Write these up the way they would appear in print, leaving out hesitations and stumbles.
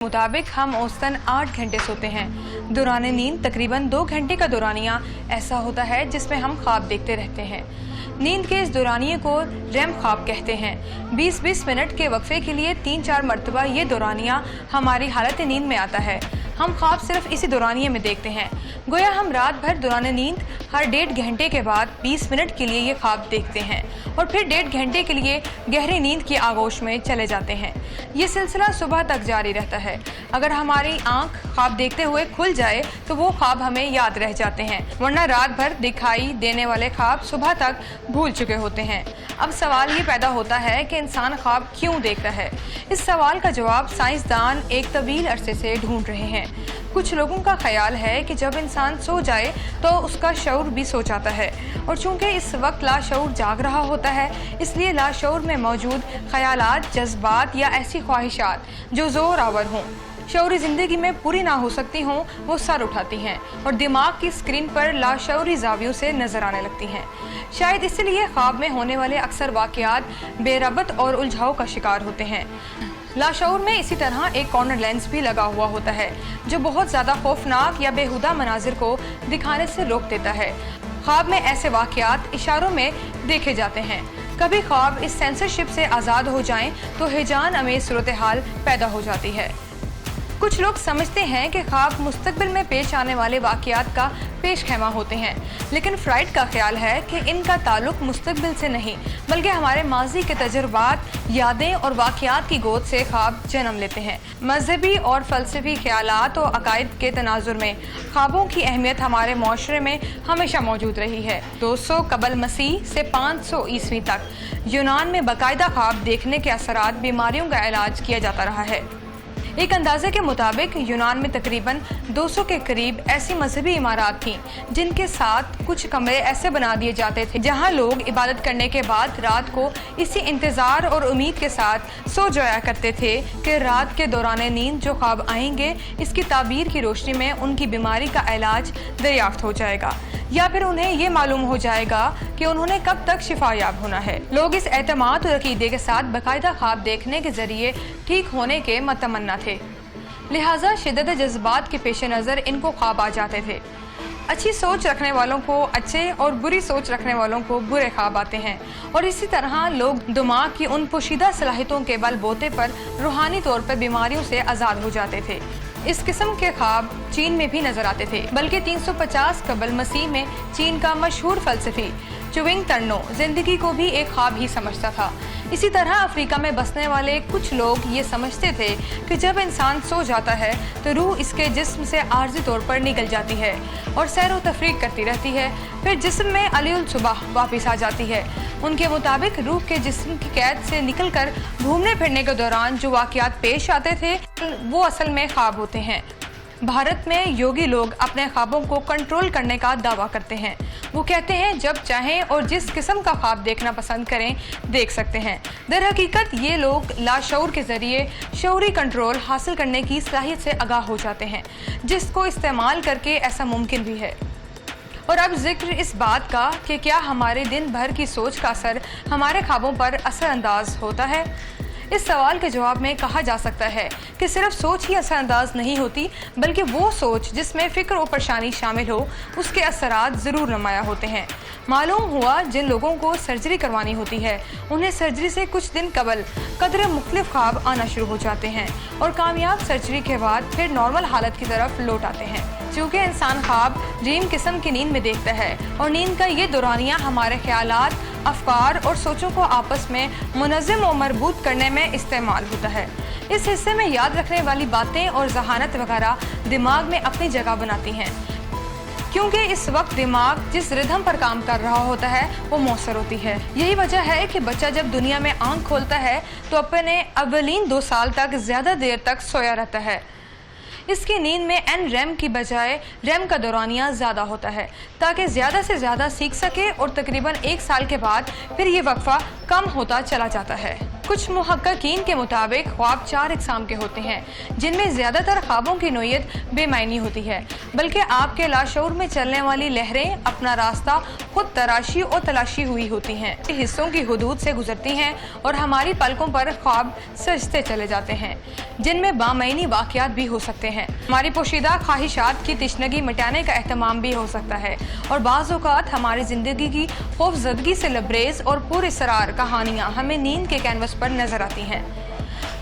मुताबिक हम औसतन 8 घंटे सोते हैं। दौरान नींद तकरीबन 2 घंटे का दौरानिया ऐसा होता है जिसमें हम ख्वाब देखते रहते हैं। नींद के इस दौरानिये को रेम ख्वाब कहते हैं। 20-20 मिनट के वक्फे के लिए 3-4 मरतबा ये दौरानिया हमारी हालत नींद में आता है। हम ख्वाब सिर्फ इसी दौरानिये में देखते हैं। गोया हम रात भर दौरान नींद हर 1.5 घंटे के बाद 20 मिनट के लिए ये ख्वाब देखते हैं और फिर 1.5 घंटे के लिए गहरी नींद की आगोश में चले जाते हैं। ये सिलसिला सुबह तक जारी रहता है। अगर हमारी आंख ख्वाब देखते हुए खुल जाए तो वो ख्वाब हमें याद रह जाते हैं, वरना रात भर दिखाई देने वाले ख्वाब सुबह तक भूल चुके होते हैं। अब सवाल ये पैदा होता है कि इंसान ख्वाब क्यों देखता है। इस सवाल का जवाब साइंसदान एक तवील अरसे से ढूंढ रहे हैं। कुछ लोगों का ख्याल है कि जब इंसान सो जाए तो उसका शऊर भी सो जाता है, और चूंकि इस वक्त लाशऊर जाग रहा होता है, इसलिए लाशऊर में मौजूद ख्यालात, जज्बात या ऐसी ख्वाहिशात जो ज़ोर आवर हों, शऊरी ज़िंदगी में पूरी ना हो सकती हों, वो सर उठाती हैं और दिमाग की स्क्रीन पर लाशऊरी ज़ावियों से नज़र आने लगती हैं। शायद इसलिए ख्वाब में होने वाले अक्सर वाक़यात बेरबत और उलझाव का शिकार होते हैं। लाशऊर में इसी तरह एक कॉर्नर लेंस भी लगा हुआ होता है जो बहुत ज़्यादा खौफनाक या बेहुदा मनाजिर को दिखाने से रोक देता है। ख्वाब में ऐसे वाक़यात इशारों में देखे जाते हैं। कभी ख्वाब इस सेंसरशिप से आज़ाद हो जाएं तो हिजान अमेज़ सूरत हाल पैदा हो जाती है। कुछ लोग समझते हैं कि ख्वाब मुस्तकबिल में पेश आने वाले वाक़यात का पेश खैमा होते हैं, लेकिन फ्राइड का ख्याल है कि इनका ताल्लुक मुस्तकबिल से नहीं बल्कि हमारे माजी के तजुर्बात, यादें और वाक़यात की गोद से ख्वाब जन्म लेते हैं। मजहबी और फ़लसफ़ी ख्यालात और अकायद के तनाजुर में ख्वाबों की अहमियत हमारे माशरे में हमेशा मौजूद रही है। 200 कबल मसीह से 500 ईस्वी तक यूनान में बाकायदा ख्वाब देखने के असरात बीमारियों का इलाज किया जाता रहा है। एक अंदाजे के मुताबिक यूनान में तकरीबन 200 के करीब ऐसी मजहबी इमारत थीं जिनके साथ कुछ कमरे ऐसे बना दिए जाते थे जहां लोग इबादत करने के बाद रात को इसी इंतज़ार और उम्मीद के साथ सो जाया करते थे कि रात के दौरान नींद जो ख्वाब आएंगे, इसकी ताबीर की रोशनी में उनकी बीमारी का इलाज दरियाफ्त हो जाएगा या फिर उन्हें ये मालूम हो जाएगा कि उन्होंने कब तक शिफायाब होना है। लोग इस एतमाद और अकीदे के साथ बाकायदा ख्वाब देखने के जरिए ठीक होने के मतमन्ना थे, लिहाजा शिद्दत जज्बात के पेश नज़र इनको ख्वाब आ जाते थे। अच्छी सोच रखने वालों को अच्छे और बुरी सोच रखने वालों को बुरे ख्वाब आते हैं, और इसी तरह लोग दिमाग की उन पोशीदा सलाहियतों के बल बोते पर रूहानी तौर पर बीमारियों से आज़ाद हो जाते थे। इस किस्म के ख्वाब चीन में भी नजर आते थे, बल्कि 350 कबल मसीह में चीन का मशहूर फलसफी चुविंग तन्नो जिंदगी को भी एक ख्वाब ही समझता था। इसी तरह अफ्रीका में बसने वाले कुछ लोग ये समझते थे कि जब इंसान सो जाता है तो रूह इसके जिस्म से आर्जी तौर पर निकल जाती है और सैर व तफरीक करती रहती है, फिर जिस्म में अलीउल सुबह वापस आ जाती है। उनके मुताबिक रूह के जिस्म की कैद से निकलकर घूमने फिरने के दौरान जो वाक़यात पेश आते थे वो असल में ख्वाब होते हैं। भारत में योगी लोग अपने ख्वाबों को कंट्रोल करने का दावा करते हैं। वो कहते हैं जब चाहें और जिस किस्म का ख्वाब देखना पसंद करें देख सकते हैं। दर हकीकत ये लोग लाशऊर के ज़रिए शऊरी कंट्रोल हासिल करने की सलाहियत से आगाह हो जाते हैं, जिसको इस्तेमाल करके ऐसा मुमकिन भी है। और अब जिक्र इस बात का कि क्या हमारे दिन भर की सोच का असर हमारे ख्वाबों पर असरअंदाज होता है। इस सवाल के जवाब में कहा जा सकता है कि सिर्फ सोच ही असरअंदाज नहीं होती, बल्कि वो सोच जिसमें फ़िक्र और परेशानी शामिल हो उसके असरात ज़रूर नुमाया होते हैं। मालूम हुआ जिन लोगों को सर्जरी करवानी होती है उन्हें सर्जरी से कुछ दिन कबल कदरे मुख्तलिफ ख्वाब आना शुरू हो जाते हैं और कामयाब सर्जरी के बाद फिर नॉर्मल हालत की तरफ लौट आते हैं। चूँकि इंसान ख्वाब ड्रीम किस्म की नींद में देखता है और नींद का ये दौरानिया हमारे ख्यालात, अफकार और सोचों को आपस में मुनज़्ज़म और मरबूत करने में इस्तेमाल होता है। इस हिस्से में याद रखने वाली बातें और ज़हानत वगैरह दिमाग में अपनी जगह बनाती हैं, क्योंकि इस वक्त दिमाग जिस रिदम पर काम कर रहा होता है वो मौसर होती है। यही वजह है कि बच्चा जब दुनिया में आंख खोलता है तो अपने अव्वलीन 2 साल तक ज़्यादा देर तक सोया रहता है। इसकी नींद में NREM की बजाय REM का दौरानिया ज़्यादा होता है ताकि ज़्यादा से ज़्यादा सीख सके, और तकरीबन 1 साल के बाद फिर ये वक्फा कम होता चला जाता है। कुछ मुहक्किकीन के मुताबिक ख्वाब 4 इकसाम के होते हैं, जिनमें ज़्यादातर ख्वाबों की नोयत बेमायनी होती है, बल्कि आपके लाशऊर में चलने वाली लहरें अपना रास्ता खुद तराशी और तलाशी हुई होती हैं, हिस्सों की हुदूद से गुजरती हैं और हमारी पलकों पर ख्वाब सजते चले जाते हैं, जिनमें बामायनी वाक़यात भी हो सकते हैं। हमारी पोशीदा ख्वाहिशात की तिश्नगी मिटाने का एहतमाम भी हो सकता है और बाज़ औक़ात हमारी ज़िंदगी की खौफजदगी से लबरेज और पुरअसरार कहानियाँ हमें नींद के कैनवस पर नजर आती हैं।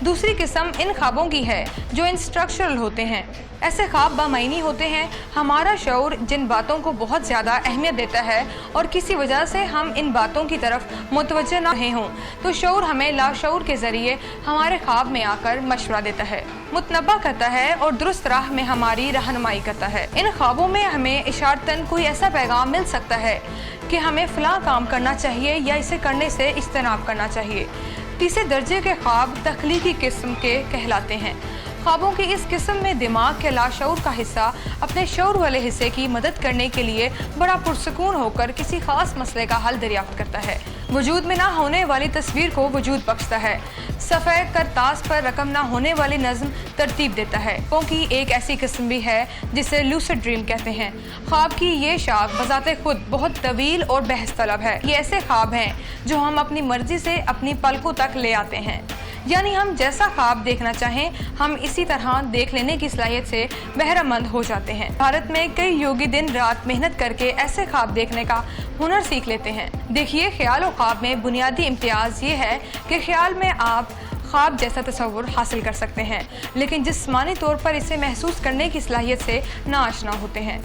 दूसरी किस्म इन ख्वाबों की है जो इंस्ट्रक्शनल होते हैं। ऐसे ख्वाब बामायनी होते हैं। हमारा शऊर जिन बातों को बहुत ज़्यादा अहमियत देता है और किसी वजह से हम इन बातों की तरफ मुतवज्जह न रहे हों, तो शऊर हमें लाशऊर के ज़रिए हमारे ख्वाब में आकर मशवरा देता है, मुतनब्बा करता है और दुरुस्त राह में हमारी रहनुमाई करता है। इन ख्वाबों में हमें इशारतन कोई ऐसा पैगाम मिल सकता है कि हमें फ़लाँ काम करना चाहिए या इसे करने से इज्तनाब करना चाहिए। तीसरे दर्जे के ख्वाब तख्लीकी किस्म के कहलाते हैं। ख्वाबों की इस किस्म में दिमाग के लाशऊर का हिस्सा अपने शऊर वाले हिस्से की मदद करने के लिए बड़ा पुरसकून होकर किसी खास मसले का हल दरियाफ्त करता है, वजूद में ना होने वाली तस्वीर को वजूद बख्शता है, सफ़ेद करतास पर रकम ना होने वाली नज़्म तरतीब देता है। ख्वाबों की एक ऐसी किस्म भी है जिसे लूसिड ड्रीम कहते हैं। ख्वाब की ये शाख बज़ाते खुद बहुत तवील और बहस तलब है। ये ऐसे ख्वाब हैं जो हम अपनी मर्जी से अपनी पलकों तक ले आते हैं, यानी हम जैसा ख्वाब देखना चाहें हम इसी तरह देख लेने की सलाहियत से बहरामंद हो जाते हैं। भारत में कई योगी दिन रात मेहनत करके ऐसे ख्वाब देखने का हुनर सीख लेते हैं। देखिए, ख्याल और ख्वाब में बुनियादी इम्तियाज़ ये है कि ख्याल में आप ख्वाब जैसा तस्वुर हासिल कर सकते हैं, लेकिन जिस्मानी तौर पर इसे महसूस करने की सलाहियत से नाआशना होते हैं।